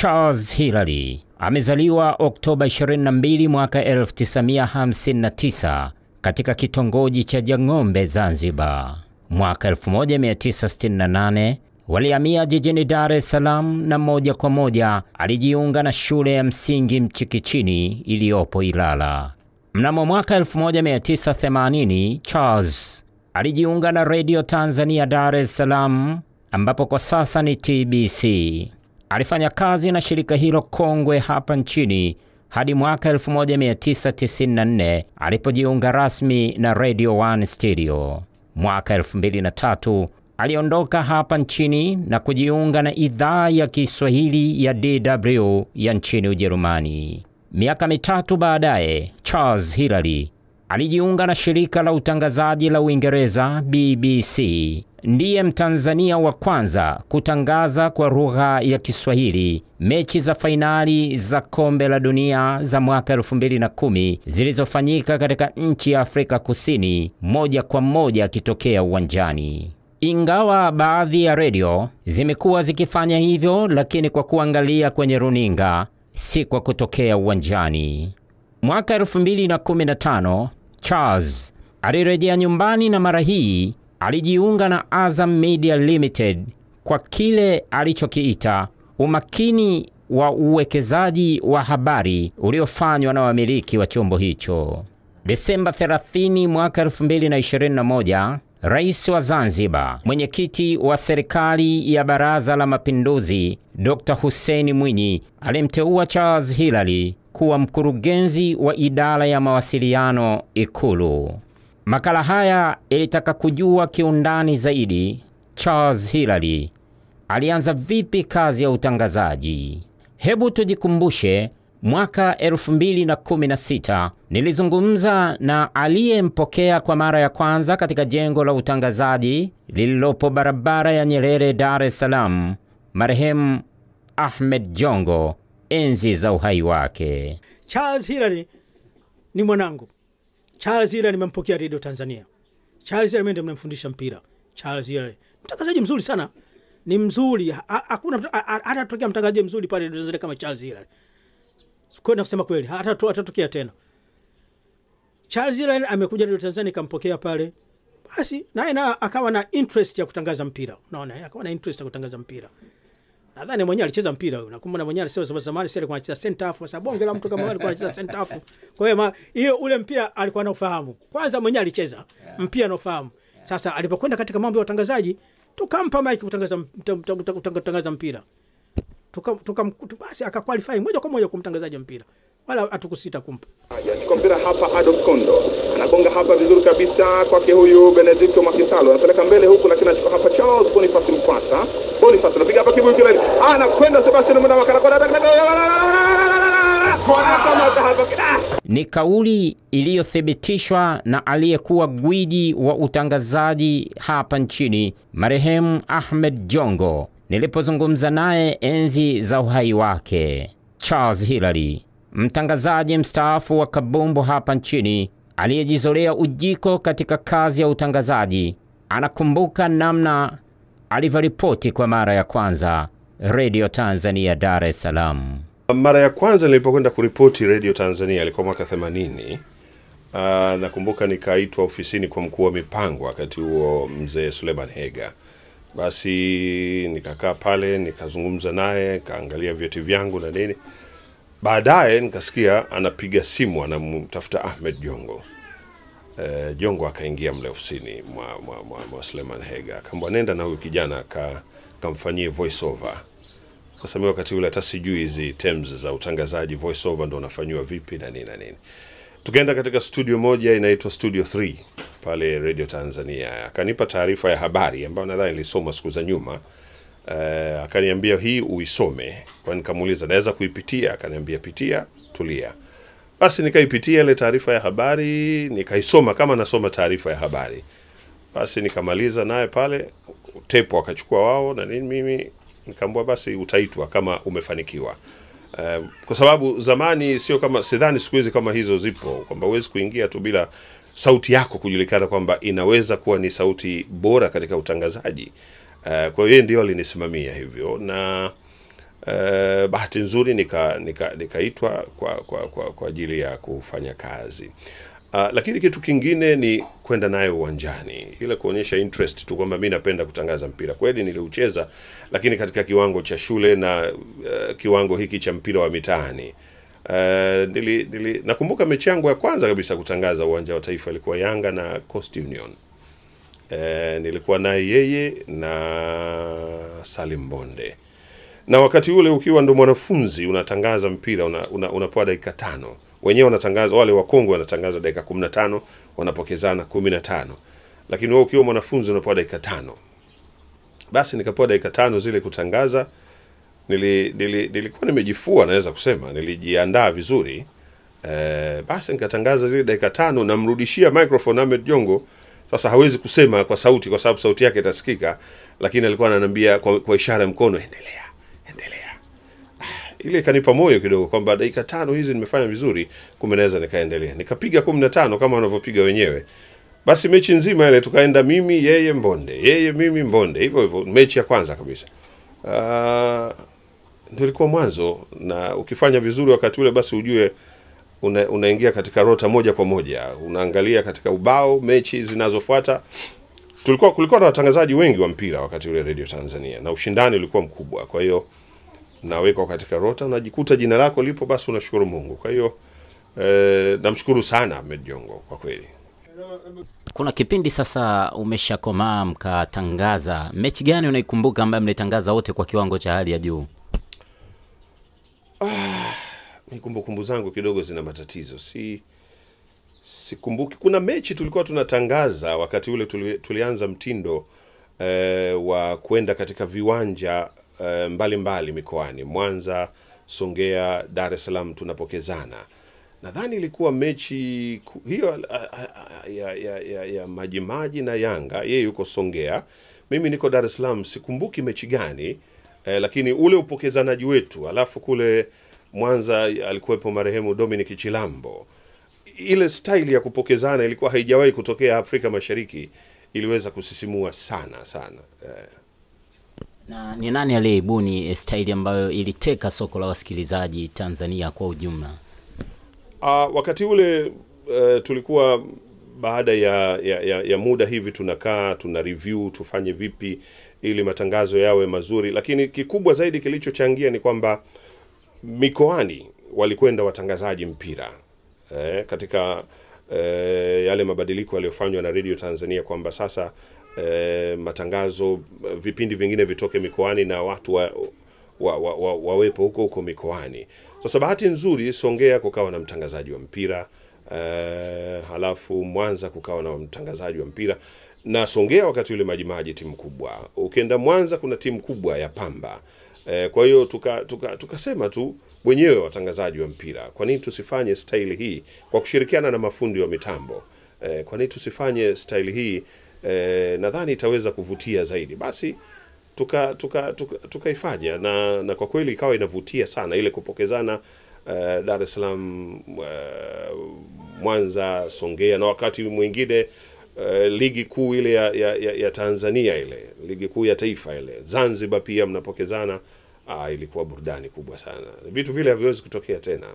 Charles Hilary amezaliwa Oktoba 22 mwaka 1959 katika kitongoji cha Jang'ombe, Zanzibar. Mwaka 1968 walihamia jijini Dar es Salaam na moja kwa moja alijiunga na shule ya msingi Mchikichini iliyopo Ilala. Mnamo mwaka 1980 Charles alijiunga na Radio Tanzania Dar es Salaam, ambapo kwa sasa ni TBC. Alifanya kazi na shirika hilo kongwe hapa nchini hadi mwaka 1994 alipojiunga rasmi na Radio One Stereo. Mwaka 2003 aliondoka hapa nchini na kujiunga na idhaa ya Kiswahili ya DW ya nchini Ujerumani. Miaka mitatu baadaye, Charles Hilary alijiunga na shirika la utangazaji la Uingereza BBC. Ndiye Mtanzania wa kwanza kutangaza kwa lugha ya Kiswahili mechi za fainali za Kombe la Dunia za mwaka 2010 zilizofanyika katika nchi ya Afrika Kusini, moja kwa moja akitokea uwanjani. Ingawa baadhi ya redio zimekuwa zikifanya hivyo, lakini kwa kuangalia kwenye runinga, si kwa kutokea uwanjani. Mwaka 2015 Charles alirejea nyumbani na mara hii alijiunga na Azam Media Limited kwa kile alichokiita umakini wa uwekezaji wa habari uliofanywa na wamiliki wa chombo hicho. Desemba 30 mwaka 2021, Rais wa Zanzibar, mwenyekiti wa serikali ya Baraza la Mapinduzi, Dr. Hussein Mwinyi alimteua Charles Hilary kuwa mkurugenzi wa idara ya mawasiliano Ikulu. Makala haya ilitaka kujua kiundani zaidi Charles Hilary alianza vipi kazi ya utangazaji. Hebu tujikumbushe, mwaka 2016 nilizungumza na aliyempokea kwa mara ya kwanza katika jengo la utangazaji lililopo barabara ya Nyerere, Dar es Salaam, marehemu Ahmed Jongo, enzi za uhai wake. Charles Hilary ni mwanangu. Charles Hilary nimempokea Radio Tanzania. Charles Hilary ndiye mnamfundisha mpira. Charles Hilary mtangazaji mzuri sana. Ni mzuri. Hakuna hata tokea mtangazaji mzuri pale Radio Tanzania kama Charles Hilary. Kwenda kusema kweli, hatatokea tena. Charles Hilary amekuja Radio Tanzania kampokea pale. Basi naye akawa na interest ya kutangaza mpira. Unaona, akawa na interest ya kutangaza mpira. Nadhani mwenyewe alicheza mpira huyo. Nakumbuka mwenyewe alisema zamani sasa alikuwa anacheza center half, sababu bonge la mtu kama yule alikuwa anacheza center half. Kwa hiyo hiyo ule mpira alikuwa anaofahamu. Kwanza mwenyewe alicheza mpira anaofahamu. Sasa alipokwenda katika mambo ya utangazaji, tukampa mic kutangaza mpira. Basi akaqualify moja kwa moja kumtangazaji mpira. Wala hatukusita kumpa. Yachukua mpira hapa Adolf Kondo. Anagonga hapa vizuri kabisa kwake huyu Benedicto Makisalo. Anapeleka mbele huku, lakini anachukua hapa Charles Boniface Mkwasa. Boniface anapiga hapa kibuyu kile. Anakwenda Sebastian Mnawakala kwa Ni kauli iliyothibitishwa na aliyekuwa gwiji wa utangazaji hapa nchini, marehemu Ahmed Jongo, nilipozungumza naye enzi za uhai wake. Charles Hilary, mtangazaji mstaafu wa kabumbu hapa nchini, aliyejizolea ujiko katika kazi ya utangazaji, anakumbuka namna alivyoripoti kwa mara ya kwanza Radio Tanzania Dar es Salaam. Mara ya kwanza nilipokwenda kuripoti Radio Tanzania ilikuwa mwaka 80. Nakumbuka nikaitwa ofisini kwa mkuu wa mipango wakati huo, mzee Suleiman Hega. Basi nikakaa pale, nikazungumza naye, kaangalia vyeti vyangu na nini. Baadaye nikasikia anapiga simu, anamtafuta Ahmed Jongo. Jongo akaingia mle ofisini mwa Suleiman Hega. Akamwambia nenda na huyu kijana kamfanyie voice over. Kwa sababu wakati ule hata sijui hizi terms za utangazaji, voice over ndo unafanywa vipi na nini na nini. Tukaenda katika studio moja inaitwa Studio 3 pale Radio Tanzania. Akanipa taarifa ya habari ambayo nadhani nilisoma siku za nyuma. Akaniambia hii uisome. Kwa nikamuuliza naweza kuipitia? Akaniambia pitia, tulia. Basi nikaipitia ile taarifa ya habari, nikaisoma kama nasoma taarifa ya habari. Basi nikamaliza naye pale, tepo akachukua wao na nini, mimi nikamwambia basi utaitwa kama umefanikiwa. Kwa sababu zamani sio kama, sidhani siku hizi kama hizo zipo, kwamba huwezi kuingia tu bila sauti yako kujulikana kwamba inaweza kuwa ni sauti bora katika utangazaji. Kwa hiyo ndio alinisimamia hivyo, na bahati nzuri nikaitwa kwa ajili ya kufanya kazi. Lakini kitu kingine ni kwenda nayo uwanjani, ile kuonyesha interest tu kwamba mimi napenda kutangaza mpira. Kweli niliucheza, lakini katika kiwango cha shule na kiwango hiki cha mpira wa mitaani. Nakumbuka mechi yangu ya kwanza kabisa kutangaza uwanja wa Taifa ilikuwa Yanga na Coast Union. Nilikuwa naye yeye na Salim Bonde. Na wakati ule ukiwa ndo mwanafunzi unatangaza mpira unapewa dakika 5. Wenyewe wanatangaza, wale wa Kongo wanatangaza dakika 15, wanapokezana 15. Lakini wewe ukiwa mwanafunzi unapewa dakika 5. Basi nikapewa dakika 5 zile kutangaza. Nilikuwa nimejifua, naweza kusema nilijiandaa vizuri. Basi nikatangaza zile dakika 5, namrudishia microphone Ahmed Jongo. Sasa hawezi kusema kwa sauti kwa sababu sauti yake itasikika, lakini alikuwa ananiambia kwa ishara ya mkono, endelea. Ile kanipa moyo kidogo kwamba dakika 5 hizi nimefanya vizuri, kumbe naweza nikaendelea. Nikapiga 15 kama wanavyopiga wenyewe. Basi mechi nzima ile tukaenda mimi yeye mimi Mbonde. Hivyo mechi ya kwanza kabisa. Ndio ilikuwa mwanzo, na ukifanya vizuri wakati ule basi ujue unaingia katika rota moja kwa moja. Unaangalia katika ubao mechi zinazofuata. Kulikuwa na watangazaji wengi wa mpira wakati ule Radio Tanzania, na ushindani ulikuwa mkubwa. Kwa hiyo nawekwa katika rota, unajikuta jina lako lipo, basi unashukuru Mungu. Kwa hiyo namshukuru sana Ahmed Jongo kwa kweli. Kuna kipindi sasa umeshakomaa mkatangaza. Mechi gani unaikumbuka ambayo mlitangaza wote kwa kiwango cha hali ya juu? Kumbukumbu zangu kidogo zina matatizo. Sikumbuki. Kuna mechi tulikuwa tunatangaza wakati ule tulianza mtindo wa kwenda katika viwanja mbalimbali mikoani, Mwanza, Songea, Dar es Salaam tunapokezana. Nadhani ilikuwa mechi hiyo ya Majimaji na Yanga, yeye yuko Songea, mimi niko Dar es Salaam. Sikumbuki mechi gani, lakini ule upokezanaji wetu, alafu kule Mwanza alikuwepo marehemu Dominic Chilambo. Ile style ya kupokezana ilikuwa haijawahi kutokea Afrika Mashariki, iliweza kusisimua sana. Na ni nani aliyeibuni style ambayo iliteka soko la wasikilizaji Tanzania kwa ujumla? Wakati ule tulikuwa baada ya muda hivi tunakaa tuna review tufanye vipi ili matangazo yawe mazuri, lakini kikubwa zaidi kilichochangia ni kwamba mikoani walikwenda watangazaji mpira katika yale mabadiliko yaliyofanywa na Radio Tanzania, kwamba sasa matangazo vipindi vingine vitoke mikoani na watu wawepo huko mikoani. Sasa bahati nzuri Songea kukawa na mtangazaji wa mpira, halafu Mwanza kukawa na mtangazaji wa mpira, na Songea wakati ule Majimaji timu kubwa. Ukienda Mwanza kuna timu kubwa ya Pamba. Kwa hiyo tukasema tu wenyewe watangazaji wa mpira, kwa nini tusifanye style hii kwa kushirikiana na mafundi wa mitambo? Kwa nini tusifanye style hii? Nadhani itaweza kuvutia zaidi. Basi tukaifanya na kwa kweli ikawa inavutia sana ile kupokezana Dar es Salaam, Mwanza, Songea, na wakati mwingine ligi kuu ile ya Tanzania, ile ligi kuu ya taifa ile Zanzibar pia mnapokezana. Ilikuwa burudani kubwa sana. Vitu vile haviwezi kutokea tena.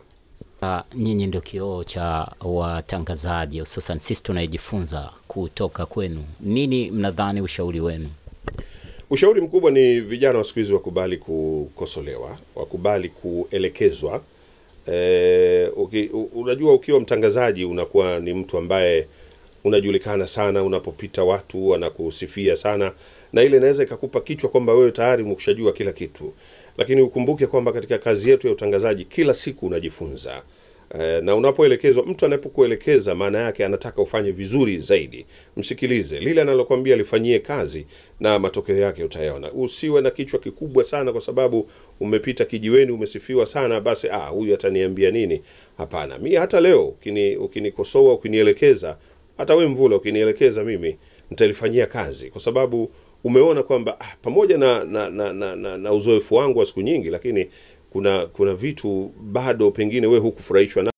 Nyinyi ndio kioo cha watangazaji, hususan sisi tunajifunza kutoka kwenu. Nini mnadhani ushauri wenu? Ushauri mkubwa ni vijana wa siku hizi wakubali kukosolewa, wakubali kuelekezwa. Unajua ukiwa mtangazaji unakuwa ni mtu ambaye unajulikana sana, unapopita watu wanakusifia sana, na ile inaweza ikakupa kichwa kwamba wewe tayari umekushajua kila kitu. Lakini ukumbuke kwamba katika kazi yetu ya utangazaji kila siku unajifunza. Na unapoelekezwa, mtu anapokuelekeza maana yake anataka ufanye vizuri zaidi. Msikilize, lile analokuambia lifanyie kazi na matokeo yake utayaona. Usiwe na kichwa kikubwa sana kwa sababu umepita kijiweni umesifiwa sana, basi huyu ataniambia nini? Hapana. Mimi hata leo ukinikosoa, ukinielekeza, hata wewe Mvula ukinielekeza, mimi nitalifanyia kazi, kwa sababu umeona kwamba pamoja na uzoefu wangu wa siku nyingi, lakini kuna vitu bado pengine wewe hukufurahishwa na